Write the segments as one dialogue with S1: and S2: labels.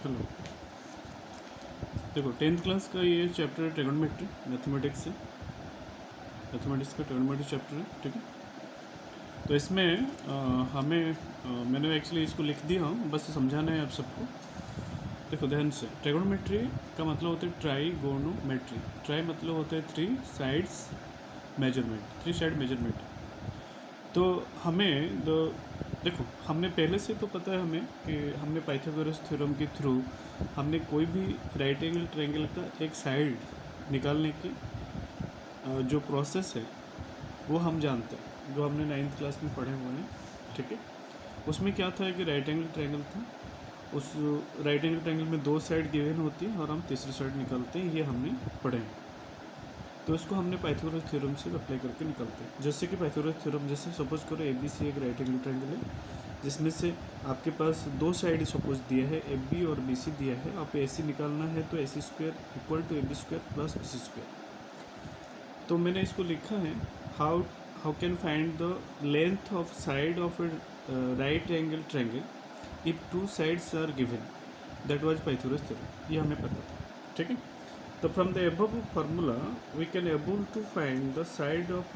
S1: Hello. देखो 10th class का ये चैप्टर है ट्रिगोनोमेट्री, मैथमेटिक्स से। मैथमेटिक्स का ट्रिगोनोमेट्री चैप्टर है, ठीक है। तो इसमें मैंने एक्चुअली इसको लिख दिया हूँ, बस समझाना है आप सबको। देखो ध्यान से, ट्रिगोनोमेट्री का मतलब होता है ट्राइगोनोमेट्री। ट्राई मतलब होता है three sides measurement, three side measurement. तो हमें देखो, हमने पहले से तो पता है हमें कि हमने पाइथागोरस थ्योरम के थ्रू हमने कोई भी राइट एंगल ट्रायंगल का एक साइड निकालने की जो प्रोसेस है वो हम जानते हैं, जो हमने 9th क्लास में पढ़े हुए हैं, ठीक है। उसमें क्या था कि राइट एंगल ट्रायंगल था, उस राइट एंगल ट्रायंगल में दो साइड गिवन होती है और हम तीसरी साइड निकालते हैं, ये हमने पढ़े हैं। तो इसको हमने पाइथागोरस थ्योरम से अप्लाई करके निकालते हैं। जैसे कि पाइथागोरस थ्योरम, जैसे सपोज करो ए बी सी एक राइट एंगल ट्रायंगल है, जिसमें से आपके पास दो साइड सपोज दिया है, ए बी और बी सी दिया है। आप ए सी निकालना है तो A C square equal to A B square plus B C square. तो मैंने इसको लिखा है, how how can find the length of side of a right angle triangle if two sides are given. That was Pythagoras theorem, ये हमें पता था, ठीक है। तो from the above formula we can able to find the side of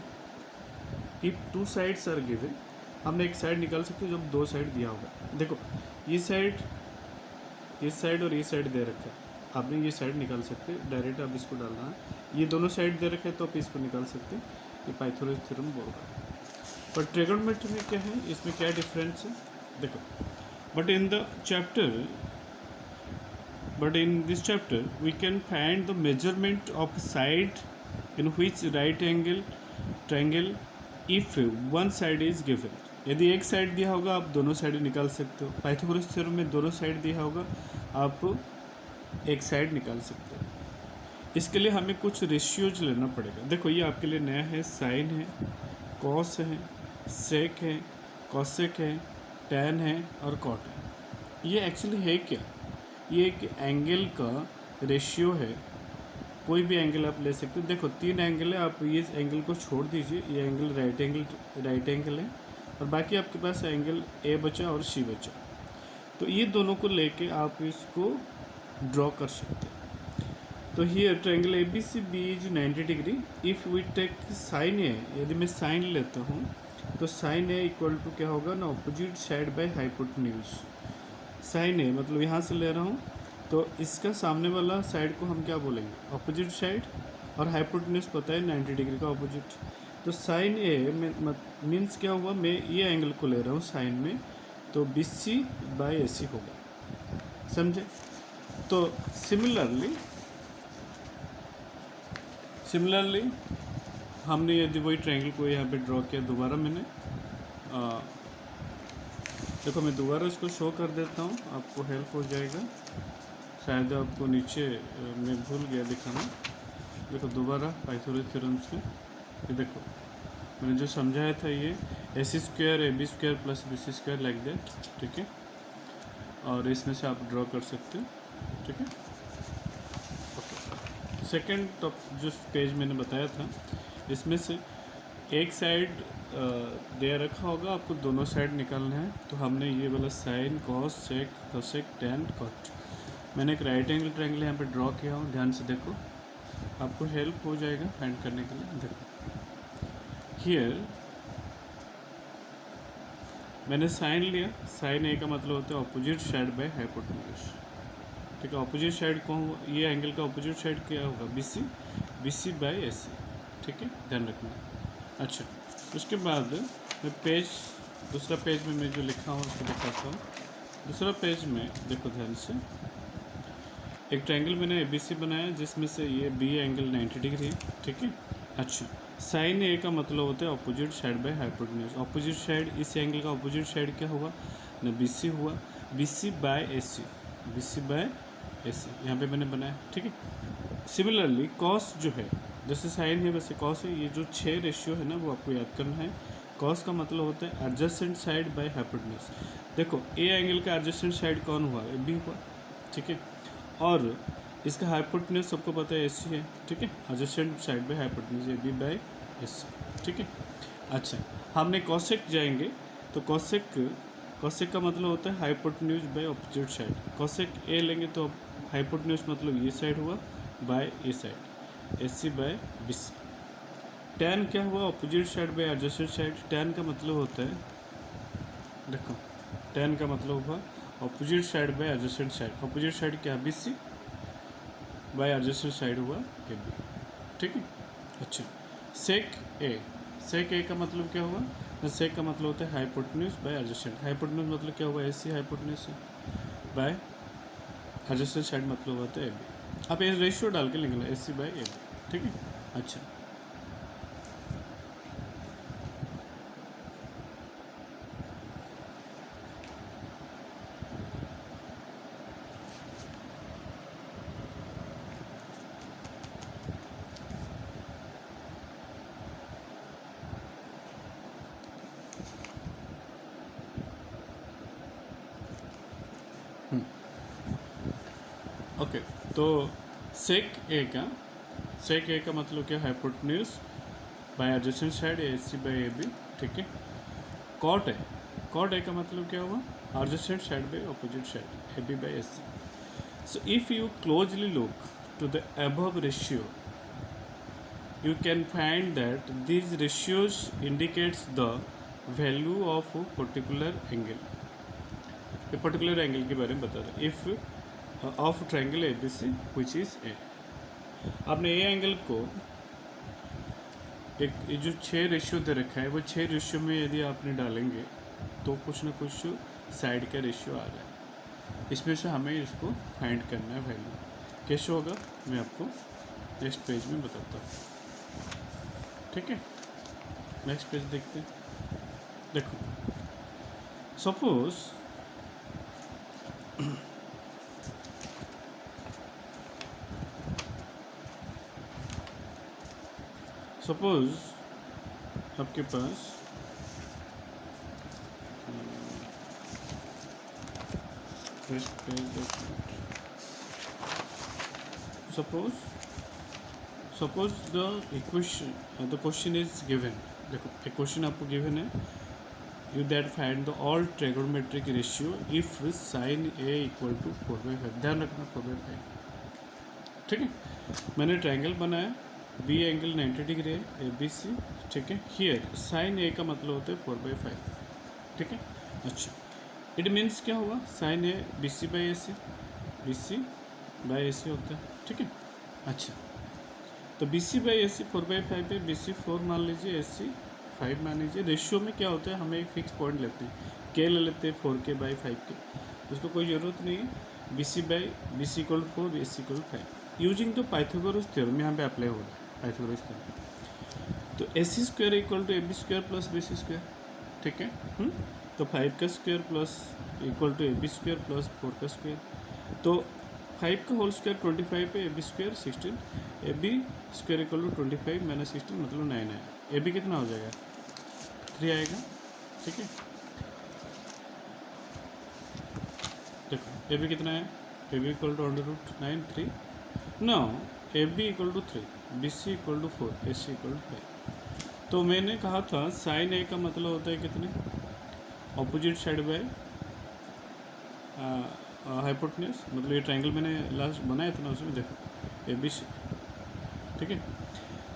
S1: if two sides are given। हमने एक side निकाल सकते हैं जब दो साइड दिया होगा। देखो ये साइड, इस साइड और ये साइड दे रखा है, आपने ये साइड निकाल सकते हैं डायरेक्ट। आप इसको डालना है, ये दोनों साइड दे रखे हैं तो आप इसको निकाल सकते हैं। ये पाइथागोरस थ्योरम बोल रहा है। पर ट्रिगोनोमेट्री में क्या है, इसमें क्या डिफरेंस है देखो। But in the chapter But in this chapter, we can find the measurement of side in which right angle triangle if one side is given। यदि एक साइड दिया होगा आप दोनों साइड निकाल सकते हो। पाइथागोरस थ्योरम में दोनों साइड दिया होगा, आप एक साइड निकाल सकते हो। इसके लिए हमें कुछ रेशियोज लेना पड़ेगा। देखो ये आपके लिए नया है, साइन है, कॉस है, सेक है, कॉसेक है, टैन है और कॉट है। ये एक्चुअली है क्या? ये एक एंगल का रेशियो है। कोई भी एंगल आप ले सकते हो। देखो तीन एंगल है, आप ये एंगल को छोड़ दीजिए, ये एंगल राइट एंगल है और बाकी आपके पास एंगल ए बचा और सी बचा। तो ये दोनों को लेके आप इसको ड्रॉ कर सकते हैं। तो here triangle A B C B is 90 degree. If we take sine A, यदि मैं साइन लेता हूँ तो साइन ए इक्वल टू क्या होगा ना, opposite side by hypotenuse. Sine A मतलब यहाँ से ले रहा हूँ तो इसका सामने वाला साइड को हम क्या बोलेंगे, ऑपोजिट साइड। और हाइपोटेन्यूज पता है 90 डिग्री का ऑपोजिट। तो साइन ए में मीन्स क्या हुआ, मैं ये एंगल को ले रहा हूँ साइन में, तो बी सी बाई ए सी होगा, समझे। तो सिमिलरली हमने यदि वही ट्रायंगल को यहाँ पे ड्रॉ किया, दोबारा मैंने देखो मैं दोबारा इसको शो कर देता हूँ, आपको हेल्प हो जाएगा। शायद आपको नीचे मैं भूल गया दिखाना। देखो दोबारा पाइथागोरस थ्योरम से ये देखो मैंने जो समझाया था, ये A C square A B square plus B C square like that, ठीक है। और इसमें से आप ड्रॉ कर सकते हो, ठीक है। ओके, सेकेंड टॉप जो पेज मैंने बताया था, इसमें से एक साइड दे रखा होगा, आपको दोनों साइड निकालना है। तो हमने ये वाला साइन, कॉस, सेक, कोसेक, टैन, कॉट, मैंने एक राइट एंगल ट्रायंगल यहाँ पे ड्रॉ किया हूँ। ध्यान से देखो, आपको हेल्प हो जाएगा फाइंड करने के लिए। देखो हियर मैंने साइन लिया, साइन ए का मतलब होता है ऑपोजिट साइड बाय हाइपोटेन्यूज, ठीक है। ऑपोजिट साइड कौन हुआ, ये एंगल का ऑपोजिट साइड क्या होगा, B C by A C, ठीक है, ध्यान रखना। अच्छा, उसके बाद मैं दूसरा पेज में मैं जो लिखा हूँ उसको दिखाता हूँ। दूसरा पेज में देखो ध्यान से, एक ट्रायंगल मैंने ए बी सी बनाया जिसमें से ये बी एंगल 90 डिग्री है, ठीक है। अच्छा, साइन ए का मतलब होता है opposite side by hypotenuse. Opposite side, इस एंगल का ऑपोजिट साइड क्या हुआ ना, बी सी हुआ, B C by A C, B C by A सी यहाँ पे मैंने बनाया, ठीक है। सिमिलरली कॉस जो है, जैसे साइन है वैसे कॉस है। ये जो 6 रेशियो है ना वो आपको याद करना है। कॉस का मतलब होता है एडजेसेंट साइड बाय हाइपोटेन्यूज। देखो ए एंगल का एडजेसेंट साइड कौन हुआ, ए बी हुआ, ठीक है। और इसका हाइपोटेन्यूज सबको पता है ए सी है, ठीक है। Adjacent side by hypotenuse A B by A C, ठीक है। अच्छा, हमने कॉसेक जाएंगे तो कॉसेक कॉसेक का मतलब होता है hypotenuse by opposite side. Cosec A लेंगे तो हाइपोटेन्यूज मतलब ये साइड हुआ by A side, A C by B C. Tan क्या हुआ, opposite side by adjacent side. Tan का मतलब होता है, देखो टैन का मतलब हुआ opposite side by adjacent side. Opposite side क्या, B C by adjacent side हुआ ए बी, ठीक है। अच्छा, सेक ए, सेक ए का मतलब क्या हुआ, सेक का मतलब होता है हाइपोटेन्यूज बाय एडजेसेंट। हाइपोटेन्यूज मतलब क्या हुआ, ए C hypotenuse by adjacent side मतलब होता है ए बी। आप ये रेशियो डाल के लिखेंगे ए सी बाय ए बी, ठीक है। अच्छा, ओके तो सेक ए का मतलब क्या, hypotenuse by adjacent side A C by A B, ठीक है। कॉट ए का मतलब क्या हुआ, adjacent side by opposite side A B by A C. So if you closely look to the above ratio, you can find that these ratios indicates the value of a particular angle. A particular angle के बारे में बता रहा है। If of triangle ABC which is A, आपने A angle को एक ये जो 6 रेशियो दे रखा है वो 6 रेशियो में यदि आपने डालेंगे तो कुछ ना कुछ साइड का रेशियो आ रहा है, इसमें से हमें इसको फाइंड करना है वैल्यू। कैसे होगा मैं आपको नेक्स्ट पेज में बताता हूँ, ठीक है। नेक्स्ट पेज देखते हैं। देखो सपोज आपके पास suppose the equation, the question is given. देखो एक क्वेश्चन आपको गिवन है, you that find the all trigonometric ratio if sine A equal to 4/5। ध्यान रखना 4/5, ठीक है। मैंने ट्रायंगल बनाया, बी एंगल 90 डिग्री है, ए बी सी, ठीक है। हियर साइन ए का मतलब होता है 4/5, ठीक है। अच्छा, इट मीन्स क्या हुआ, sine A B C by A C, B C by A C होता है, ठीक है। अच्छा, तो बी सी बाई ए सी 4/5 है, बी सी 4 मान लीजिए, ए सी 5 मान लीजिए। रेशियो में क्या होता है, हमें एक फिक्स पॉइंट लेते हैं, के ले लेते हैं 4k/5 के, उसको कोई ज़रूरत नहीं है। B C by B C equal 4, B C equal 5। Using the Pythagoras theorem यहाँ पे अप्लाई हो रहा है, पाइथागोरस थ्योरम। तो A C square equal to A B square plus B C square, ठीक है। तो 5 का square plus equal to A B square प्लस 4 का स्क्वायर। तो 5 का होल स्क्वायर 25 पे, A B square 16, A B square equal to 25 minus 16 मतलब 9 आएगा। ए बी कितना हो जाएगा, 3 आएगा, ठीक है। देखो ए बी कितना है, A B equal to √9 3। Now A B equal to 3, B C equal to 4, A C equal to 5। तो मैंने कहा था साइन ए का मतलब होता है कितने, ऑपोजिट साइड बाय हाइपोटेन्यूज, मतलब ये ट्रायंगल मैंने लास्ट बनाया था ना, उसमें देखो ए बी सी, ठीक है।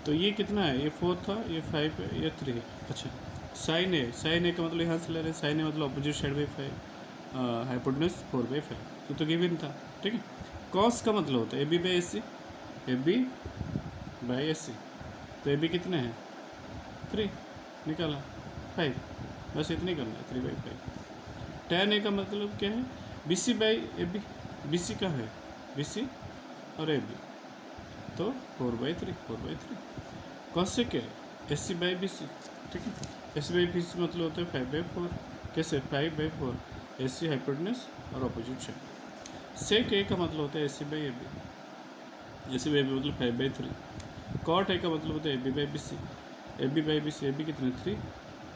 S1: तो ये कितना है, ये 4 था, ये 5 है, ये 3 है। अच्छा, साइन ए का मतलब यहाँ से ले रहे हैं, साइन ए मतलब ऑपोजिट साइड बाई 5, हाइपोटेन्यूज 4/5, ये तो गिवन था, ठीक है। कॉस का मतलब होता है A B by A C, A B by A C. तो ए बी कितने हैं, 3 निकाला, 5, बस इतनी करना है, 3/5। tan ए का मतलब क्या है, B C by A B, B C का है, बी सी और ए बी, तो 4/3। कॉस से क्या है, ए सी बाई बी सी, ठीक है। A C by B C मतलब होता है 5/4, कैसे 5/4, ए सी हाइपोटेन्यूज और ऑपोजिट साइड। सेक ए का मतलब होता है A C by A B, A C by B मतलब 5/3। कॉट ए का मतलब होता है A B by B C, A B by B C, A B कितना 3,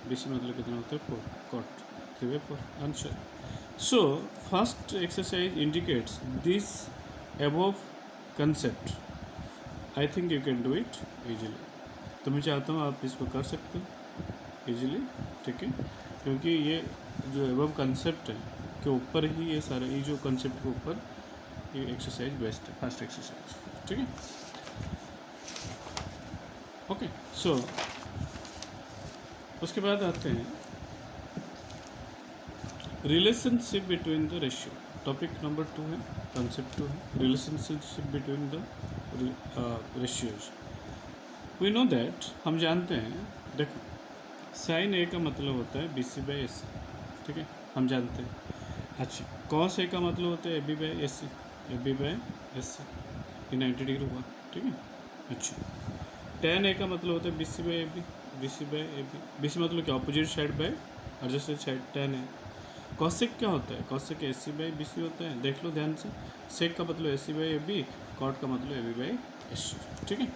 S1: बी सी मतलब कितना होता है 4, cot 3/4 answer. So first exercise indicates this above concept. I think you can do it easily. तो मैं चाहता हूँ आप इसको कर सकते हो ईजिली, ठीक है, क्योंकि ये जो एबव कंसेप्ट है के ऊपर ही ये सारे ये जो कंसेप्ट के ऊपर ये एक्सरसाइज बेस्ट है, फर्स्ट एक्सरसाइज, ठीक है। ओके, सो उसके बाद आते हैं relationship between the ratio. Topic number 2 है, कंसेप्ट 2 है relationship between the ratios. We know that, हम जानते हैं, देखो साइन ए का मतलब होता है BC/AC, ठीक है, हम जानते हैं। अच्छा, कॉस ए का मतलब होता है AB/AC, AB/AC, ये 90 डिग्री हुआ, ठीक है। अच्छा, tan ए का मतलब होता है BC/AB, BC/AB, BC मतलब क्या, opposite side by adjusted side, tan है। कॉसेक क्या होता है, कॉसेक AC/BC होता है, देख लो ध्यान से। सेक का मतलब AC/AB, कॉट का मतलब AB/AC, ठीक है।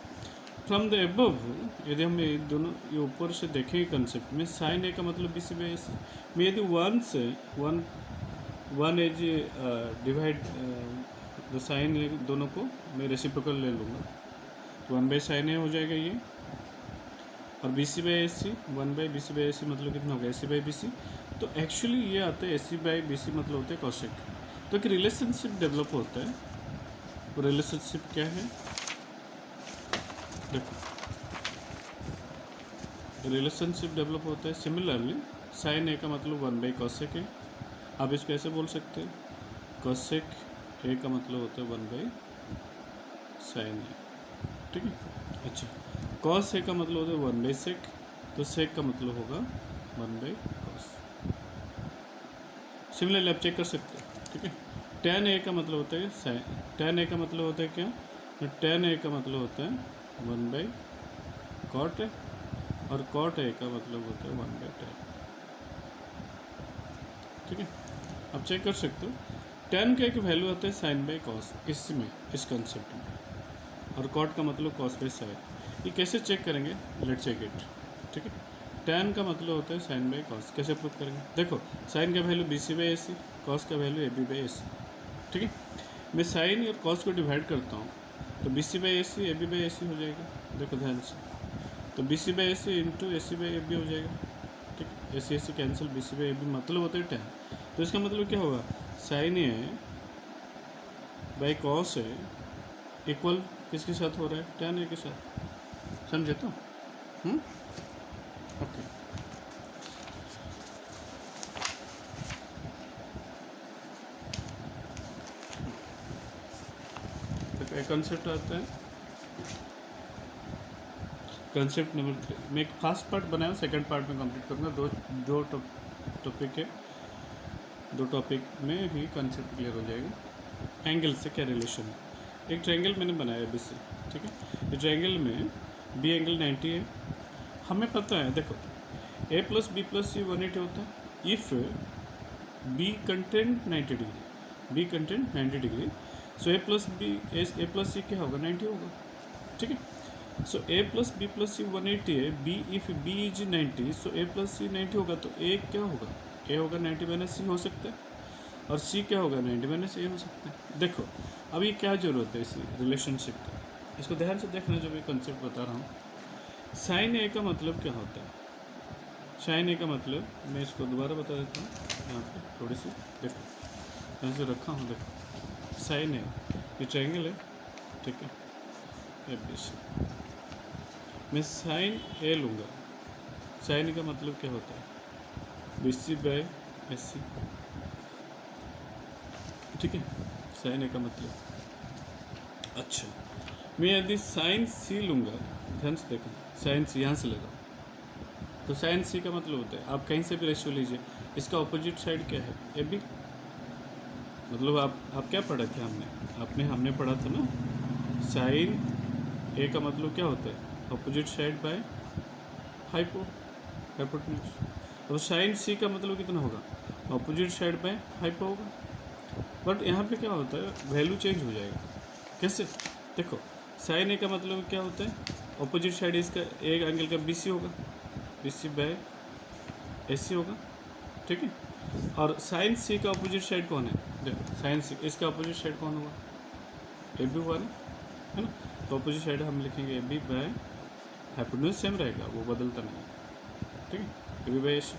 S1: फ्रॉम द एबव, यदि हम ये दोनों ये ऊपर से देखें कंसेप्ट में, साइन ए का मतलब BC/AC में यदि one as divide the sine A, दोनों को मैं रेसिप्रोकल ले लूँगा तो 1/sin ए हो जाएगा ये, और BC/AC 1/BC/AC मतलब कितना होगा AC/BC। तो एक्चुअली ये आता है AC/BC मतलब होता है कॉसेक। तो एक रिलेशनशिप डेवलप होता है, वो रिलेशनशिप क्या है, देखो रिलेशनशिप डेवलप होता है। सिमिलरली साइन ए का मतलब 1/cosec है, आप इसको ऐसे बोल सकते हैं, cosec ए का मतलब होता है 1/sin ए, ठीक है। अच्छा, cos ए का मतलब होता है 1/sec, तो sec का मतलब होगा 1/cos। सिमिलरली आप चेक कर सकते हैं, ठीक है। tan ए का मतलब होता है sin, tan ए का मतलब होता है क्या, तो tan ए का मतलब होता है 1/cot ए, और cot ए का मतलब होता है 1/tan, ठीक है। आप चेक कर सकते हो, tan का एक वैल्यू होता है sin/cos, इसमें इस कंसेप्ट में, और cot का मतलब cos/sin। ये कैसे चेक करेंगे, लेट चेक इट, ठीक है। tan का मतलब होता है sin/cos, कैसे प्रूव करेंगे, देखो sin का वैल्यू BC/AC, cos का वैल्यू AB/AC, ठीक है। मैं sin और cos को डिवाइड करता हूँ तो BC/AC AB/AC हो जाएगा, देखो ध्यान से, तो BC/AC इंटू AC/AB हो जाएगा, ठीक है। AC कैंसिल, BC/AB मतलब होता है tan, तो इसका मतलब क्या होगा, sin A by cos A equal किसके साथ हो रहा है, tan ए के साथ, समझे तो, ओके। तो एक कंसेप्ट आता है, कंसेप्ट नंबर 3। मैं एक फर्स्ट पार्ट बनाया, सेकंड पार्ट में कंप्लीट करूँगा, दो टॉपिक है, दो टॉपिक में ही कंसेप्ट क्लियर हो जाएगा। एंगल से क्या रिलेशन है, एक ट्रायंगल मैंने बनाया BC, ठीक है। ये ट्रायंगल में B एंगल 90 है, हमें पता है, देखो A + B + C 180 होता है if B content 90 degree, B content 90 degree, so A + C क्या होगा, 90 होगा, ठीक है। सो A + B + C 180 है, B if B is 90, so A + C 90 होगा, तो A क्या होगा, A होगा 90 - C हो सकता है, और C क्या होगा 90 - A हो सकता है। देखो अब ये क्या ज़रूरत है इस रिलेशनशिप का, इसको ध्यान से देखना, जो मैं कंसेप्ट बता रहा हूँ। साइन ए का मतलब क्या होता है, साइन ए का मतलब, मैं इसको दोबारा बता देता हूँ, यहाँ पे थोड़ी सी देखो, यहाँ से रखा हूँ, देखो साइन ए, ये ट्रायंगल है, ठीक है, ABC, मैं साइन ए लूँगा, साइन का मतलब क्या होता है BC/AC, ठीक है, साइन ए का मतलब। अच्छा, मैं यदि साइन C लूँगा, ध्यान से देखना, साइन C यहाँ से ले रहा हूँ, तो साइन C का मतलब होता है, आप कहीं से भी रेशियो लीजिए, इसका ऑपोजिट साइड क्या है, AB, मतलब आप क्या पढ़े थे, हमने पढ़ा था ना, साइन ए का मतलब क्या होता है, अपोजिट साइड बाय हाइपोटेन्यूज। अब साइन C का मतलब कितना होगा, अपोजिट साइड बाय हाइपो होगा, बट यहाँ पे क्या होता है, वैल्यू चेंज हो जाएगा, कैसे, देखो साइन ए का मतलब क्या होता है, अपोजिट साइड इसका एक एंगल का BC होगा, BC/AC होगा, ठीक है। और साइन C का अपोजिट साइड कौन है, देखो साइन C, इसका अपोजिट साइड कौन होगा, AB हुआ ना, है ना, तो अपोजिट साइड हम लिखेंगे AB/हाइपोटेन्यूज, सेम रहेगा, वो बदलता नहीं है, ठीक है, AB/AC,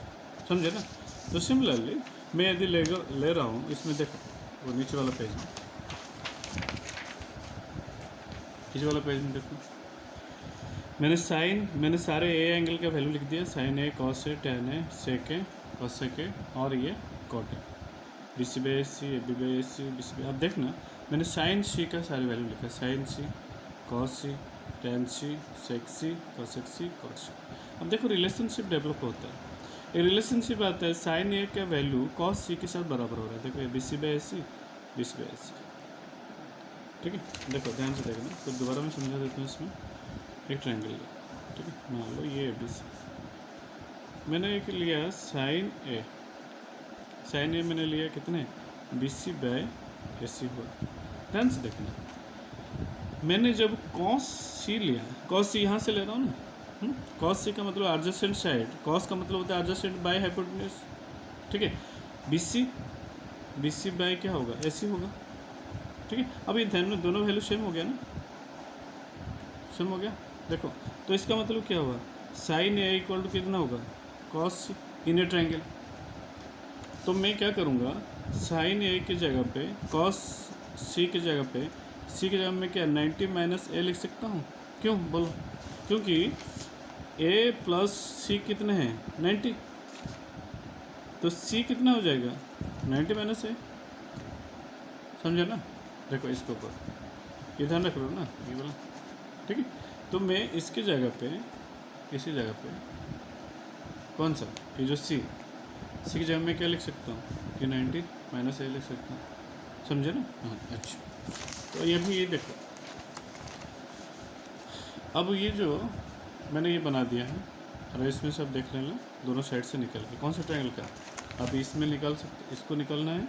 S1: समझे ना। तो सिमिलरली मैं यदि ले रहा हूँ, इसमें देखो वो नीचे वाला पेज में, नीचे वाला पेज में देखो, मैंने सारे ए एंगल का वैल्यू लिख दिया, sine A, cos A, tan A, sec A, cosec A और ये cot A, B C by C, A B by C, B C by. अब देखना मैंने साइन सी का सारे वैल्यू लिखा, sine C, cos C, tan C, sec C, cosec C, cot C. अब देखो रिलेशनशिप डेवलप होता है, एक रिलेशनशिप आता है, साइन ए का वैल्यू कॉस सी के साथ बराबर हो रहा है। देखो A B C by C, B C by C, ठीक है। देखो ध्यान से देखना, तो दोबारा मैं समझा देता हूँ। इसमें एक ट्रायंगल लिया, ठीक है, मान लो ये ए बी सी, मैंने एक लिया साइन ए, साइन ए मैंने लिया कितने, बी सी बाई ए सी हुआ। ध्यान से देखना, मैंने जब कॉस सी लिया, कॉस सी यहाँ से ले रहा हूँ ना, कॉस सी का मतलब एडजेसेंट साइड, कॉस का मतलब होता है एडजेसेंट बाय हाइपोटेन्यूज, ठीक है। बी सी बाय क्या होगा, ए सी होगा, ठीक है। अब ये ध्यान में दोनों वैल्यू सेम हो गया ना, सेम हो गया। देखो तो इसका मतलब क्या हुआ, साइन ए इक्वल टू कितना होगा, कॉस सी इन ए ट्रायंगल। तो मैं क्या करूँगा, साइन ए की जगह पे कॉस सी की जगह पे, सी की जगह में क्या 90 माइनस ए लिख सकता हूँ। क्यों बोलो, क्योंकि ए प्लस सी कितने हैं 90, तो सी कितना हो जाएगा 90 माइनस ए, समझे ना। देखो इसके ऊपर ये ध्यान रख लो ना, ये वाला, ठीक है। तो मैं इसकी जगह पे, इसी जगह पे कौन सा, ये जो सी की जगह में क्या लिख सकता हूँ, कि 90 माइनस ए लिख सकता हूँ, समझे ना। हाँ अच्छा, तो ये भी ये देखो, अब ये जो मैंने ये बना दिया है, और इसमें से अब देख लेना दोनों साइड से निकल के कौन सा ट्रायंगल का, अब इसमें निकाल सकते, इसको निकलना है,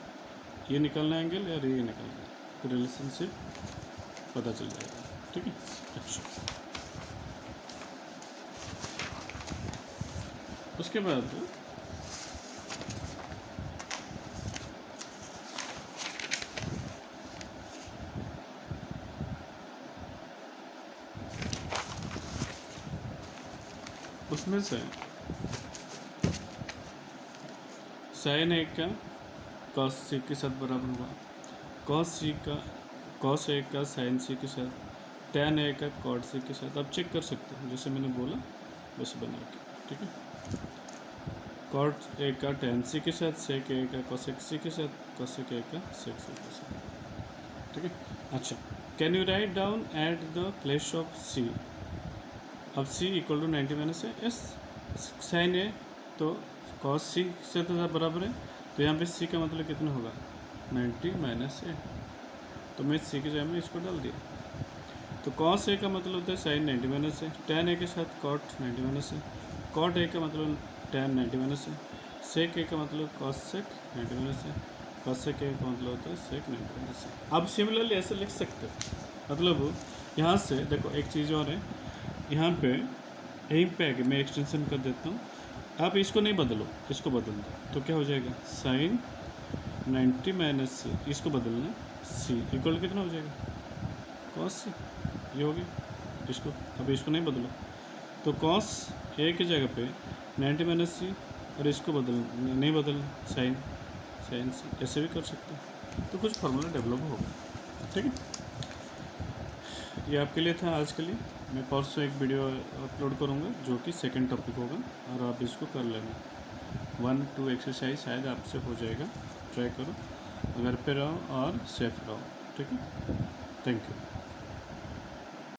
S1: ये निकलना एंगल या ये निकलना है, तो रिलेशनशिप पता चल जाएगा, ठीक है। अच्छा, उसके बाद उसमें से साइन ए का कॉस सी के साथ बराबर होगा, कॉस ए का साइन सी के साथ, टैन ए का कॉट सी के साथ। आप चेक कर सकते हो, जैसे मैंने बोला वैसे बना के, ठीक है। कॉट ए का टैन सी के साथ, सेक ए का कॉसेक सी के साथ, कॉसेक ए का सेक सी के साथ, ठीक है। अच्छा, can you write down at the place of C, अब सी इक्वल टू 90 माइनस है, एस साइन ए तो कॉस सी से तो बराबर है, तो यहाँ पे सी का मतलब कितना होगा 90 माइनस ए, तो मैं सी की जगह में इसको डाल दिया। तो कॉस ए का मतलब होता है साइन 90 माइनस है, टैन ए के साथ कॉट 90 माइनस है, कॉट ए का मतलब टैन 90 माइनस है, सेक ए का मतलब कॉस सेक 90 माइनस है, कॉस सेक ए का मतलब होता है सेक 90 माइनस है। अब सिमिलरली ऐसे लिख सकते हो, मतलब यहाँ से देखो एक चीज़ और है, यहाँ पे यहीं पे आके मैं एक्सटेंशन कर देता हूँ, आप इसको नहीं बदलो, इसको बदल दो, तो क्या हो जाएगा साइन 90 माइनस सी, इसको बदलना सी इक्वल कितना हो जाएगा कॉस सी, ये हो गया। इसको अब इसको नहीं बदलो, तो कॉस ए की जगह पे 90 माइनस सी, और इसको नहीं बदलना साइन सी, ऐसे भी कर सकते हैं। तो कुछ फार्मूला डेवलप होगा, ठीक है। ये आपके लिए था आज के लिए। मैं परसों एक वीडियो अपलोड करूँगा जो कि सेकंड टॉपिक होगा, और आप इसको कर लेना। 1 2 एक्सरसाइज शायद आपसे हो जाएगा, ट्राई करो, घर पे रहो और सेफ रहो, ठीक है। Thank you.